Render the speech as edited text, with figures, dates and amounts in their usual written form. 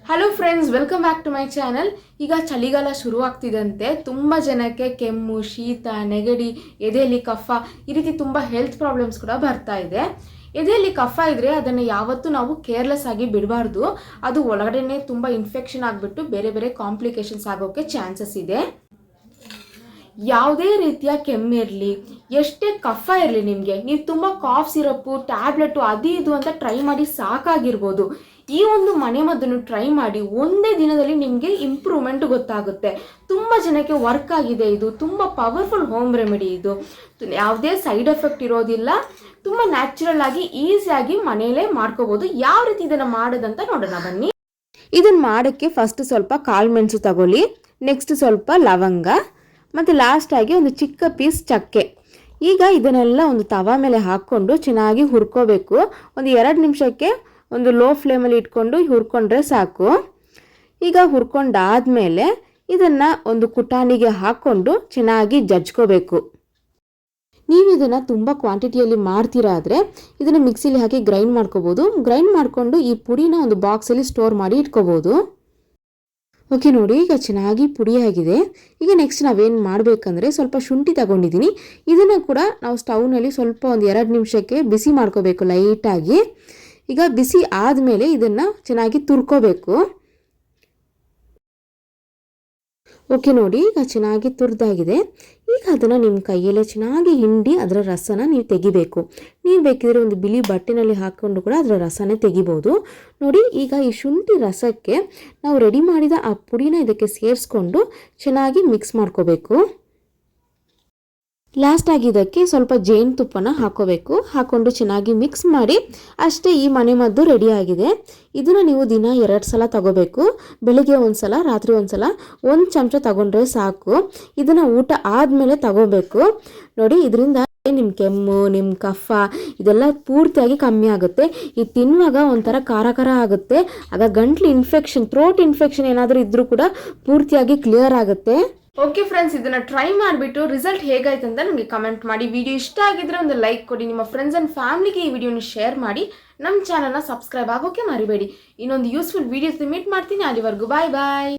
Hello friends, welcome back to my channel. ಈಗ ಚಳಿಗಾಲ ಶುರುವಾಗ್ತಿದ್ದಂತೆ ತುಂಬ ಜನಕ್ಕೆ ಕೆಮ್ಮು, ಶೀತ, ನೆಗಡಿ, ಎದೆಯಲ್ಲಿ ಕಫ ಈ ರೀತಿ ತುಂಬ ಹೆಲ್ತ್ ಪ್ರಾಬ್ಲಮ್ಸ್ ಕೂಡ ಬರ್ತಾ ಇದೆ. ಎದೆಯಲ್ಲಿ ಕಫ ಇದ್ದರೆ ಅದನ್ನು ಯಾವತ್ತೂ ನಾವು ಕೇರ್ಲೆಸ್ ಆಗಿ ಬಿಡಬಾರ್ದು. ಅದು ಒಳಗಡೆನೇ ತುಂಬ ಇನ್ಫೆಕ್ಷನ್ ಆಗಿಬಿಟ್ಟು ಬೇರೆ ಬೇರೆ ಕಾಂಪ್ಲಿಕೇಶನ್ಸ್ ಆಗೋಕ್ಕೆ ಚಾನ್ಸಸ್ ಇದೆ. ಯಾವುದೇ ರೀತಿಯ ಕೆಮ್ಮಿರಲಿ, ಎಷ್ಟೇ ಕಫ ಇರಲಿ, ನೀವು ತುಂಬ ಕಾಫ್ ಸಿರಪ್ಪು, ಟ್ಯಾಬ್ಲೆಟು ಅದು ಇದು ಅಂತ ಟ್ರೈ ಮಾಡಿ ಸಾಕಾಗಿರ್ಬೋದು. ಈ ಒಂದು ಮನೆಮದ್ದನ್ನು ಟ್ರೈ ಮಾಡಿ ಒಂದೇ ದಿನದಲ್ಲಿ ನಿಮಗೆ ಇಂಪ್ರೂವ್ಮೆಂಟ್ ಗೊತ್ತಾಗುತ್ತೆ. ತುಂಬ ಜನಕ್ಕೆ ವರ್ಕ್ ಆಗಿದೆ. ಇದು ತುಂಬ ಪವರ್ಫುಲ್ ಹೋಮ್ ರೆಮಿಡಿ. ಇದು ಯಾವುದೇ ಸೈಡ್ ಎಫೆಕ್ಟ್ ಇರೋದಿಲ್ಲ. ತುಂಬ ನ್ಯಾಚುರಲ್ ಆಗಿ ಈಸಿಯಾಗಿ ಮನೆಯಲ್ಲೇ ಮಾಡ್ಕೋಬೋದು. ಯಾವ ರೀತಿ ಇದನ್ನು ಮಾಡೋದಂತ ನೋಡೋಣ ಬನ್ನಿ. ಇದನ್ನು ಮಾಡೋಕ್ಕೆ ಫಸ್ಟ್ ಸ್ವಲ್ಪ ಕಾಳುಮೆಣಸು ತಗೊಳ್ಳಿ, ನೆಕ್ಸ್ಟ್ ಸ್ವಲ್ಪ ಲವಂಗ ಮತ್ತು ಲಾಸ್ಟಾಗಿ ಒಂದು ಚಿಕ್ಕ ಪೀಸ್ ಚಕ್ಕೆ. ಈಗ ಇದನ್ನೆಲ್ಲ ಒಂದು ತವಾ ಮೇಲೆ ಹಾಕ್ಕೊಂಡು ಚೆನ್ನಾಗಿ ಹುರ್ಕೋಬೇಕು. ಒಂದು 2 ನಿಮಿಷಕ್ಕೆ ಒಂದು ಲೋ ಫ್ಲೇಮಲ್ಲಿ ಇಟ್ಕೊಂಡು ಹುರ್ಕೊಂಡ್ರೆ ಸಾಕು. ಈಗ ಹುರ್ಕೊಂಡಾದಮೇಲೆ ಇದನ್ನು ಒಂದು ಕುಟಾಣಿಗೆ ಹಾಕ್ಕೊಂಡು ಚೆನ್ನಾಗಿ ಜಜ್ಕೋಬೇಕು. ನೀವು ಇದನ್ನು ತುಂಬ ಕ್ವಾಂಟಿಟಿಯಲ್ಲಿ ಮಾಡ್ತೀರಾದರೆ ಇದನ್ನು ಮಿಕ್ಸಿಲಿ ಹಾಕಿ ಗ್ರೈಂಡ್ ಮಾಡ್ಕೋಬೋದು. ಗ್ರೈಂಡ್ ಮಾಡಿಕೊಂಡು ಈ ಪುಡಿನ ಒಂದು ಬಾಕ್ಸಲ್ಲಿ ಸ್ಟೋರ್ ಮಾಡಿ ಇಟ್ಕೋಬೋದು. ಓಕೆ ನೋಡಿ, ಈಗ ಚೆನ್ನಾಗಿ ಪುಡಿಯಾಗಿದೆ. ಈಗ ನೆಕ್ಸ್ಟ್ ನಾವೇನು ಮಾಡಬೇಕಂದ್ರೆ ಸ್ವಲ್ಪ ಶುಂಠಿ ತಗೊಂಡಿದ್ದೀನಿ. ಇದನ್ನು ಕೂಡ ನಾವು ಸ್ಟವ್ನಲ್ಲಿ ಸ್ವಲ್ಪ ಒಂದು 2 ನಿಮಿಷಕ್ಕೆ ಬಿಸಿ ಮಾಡ್ಕೋಬೇಕು ಲೈಟಾಗಿ. ಈಗ ಬಿಸಿ ಆದಮೇಲೆ ಇದನ್ನು ಚೆನ್ನಾಗಿ ತುರ್ಕೋಬೇಕು. ಓಕೆ ನೋಡಿ, ಈಗ ಚೆನ್ನಾಗಿ ತುರಿದಾಗಿದೆ. ಈಗ ಅದನ್ನು ನಿಮ್ಮ ಕೈಯಲ್ಲೇ ಚೆನ್ನಾಗಿ ಹಿಂಡಿ ಅದರ ರಸನ ನೀವು ತೆಗಿಬೇಕು. ನೀವು ಬೇಕಿದ್ರೆ ಒಂದು ಬಿಳಿ ಬಟ್ಟೆನಲ್ಲಿ ಹಾಕ್ಕೊಂಡು ಕೂಡ ಅದರ ರಸನೇ ತೆಗಿಬೋದು. ನೋಡಿ, ಈಗ ಈ ಶುಂಠಿ ರಸಕ್ಕೆ ನಾವು ರೆಡಿ ಮಾಡಿದ ಆ ಪುಡಿನ ಇದಕ್ಕೆ ಸೇರಿಸ್ಕೊಂಡು ಚೆನ್ನಾಗಿ ಮಿಕ್ಸ್ ಮಾಡ್ಕೋಬೇಕು. ಲಾಸ್ಟಾಗಿ ಇದಕ್ಕೆ ಸ್ವಲ್ಪ ಜೇನುತುಪ್ಪನ ಹಾಕೋಬೇಕು. ಹಾಕ್ಕೊಂಡು ಚೆನ್ನಾಗಿ ಮಿಕ್ಸ್ ಮಾಡಿ ಅಷ್ಟೇ, ಈ ಮನೆಮದ್ದು ರೆಡಿಯಾಗಿದೆ. ಇದನ್ನು ನೀವು ದಿನ 2 ಸಲ ತಗೋಬೇಕು. ಬೆಳಿಗ್ಗೆ 1 ಸಲ, ರಾತ್ರಿ 1 ಸಲ. 1 ಚಮಚ ತಗೊಂಡ್ರೆ ಸಾಕು. ಇದನ್ನು ಊಟ ಆದಮೇಲೆ ತಗೋಬೇಕು. ನೋಡಿ, ಇದರಿಂದ ನಿಮ್ಮ ಕೆಮ್ಮು, ನಿಮ್ಮ ಕಫ ಇದೆಲ್ಲ ಪೂರ್ತಿಯಾಗಿ ಕಮ್ಮಿ ಆಗುತ್ತೆ. ಇದು ತಿನ್ನುವಾಗ ಒಂಥರ ಖಾರ ಖಾರ ಆಗುತ್ತೆ. ಆಗ ಗಂಟ್ಲು ಇನ್ಫೆಕ್ಷನ್, ಥ್ರೋಟ್ ಇನ್ಫೆಕ್ಷನ್ ಏನಾದರೂ ಇದ್ದರೂ ಕೂಡ ಪೂರ್ತಿಯಾಗಿ ಕ್ಲಿಯರ್ ಆಗುತ್ತೆ. ಓಕೆ ಫ್ರೆಂಡ್ಸ್, ಇದನ್ನು ಟ್ರೈ ಮಾಡಿಬಿಟ್ಟು ರಿಸಲ್ಟ್ ಹೇಗಾಯ್ತು ಅಂತ ನನಗೆ ಕಮೆಂಟ್ ಮಾಡಿ. ವಿಡಿಯೋ ಇಷ್ಟ ಆಗಿದ್ರೆ ಒಂದು ಲೈಕ್ ಕೊಡಿ. ನಿಮ್ಮ ಫ್ರೆಂಡ್ಸ್ ಆ್ಯಂಡ್ ಫ್ಯಾಮಿಲಿಗೆ ಈ ವಿಡಿಯೋನ ಶೇರ್ ಮಾಡಿ. ನಮ್ಮ ಚಾನಲ್ನ ಸಬ್ಸ್ಕ್ರೈಬ್ ಆಗೋಕ್ಕೆ ಮರಿಬೇಡಿ. ಇನ್ನೊಂದು ಯೂಸ್ಫುಲ್ ವೀಡಿಯೋಸ್ ಮೀಟ್ ಮಾಡ್ತೀನಿ. ಅಲ್ಲಿವರೆಗೂ ಬಾಯ್ ಬಾಯ್.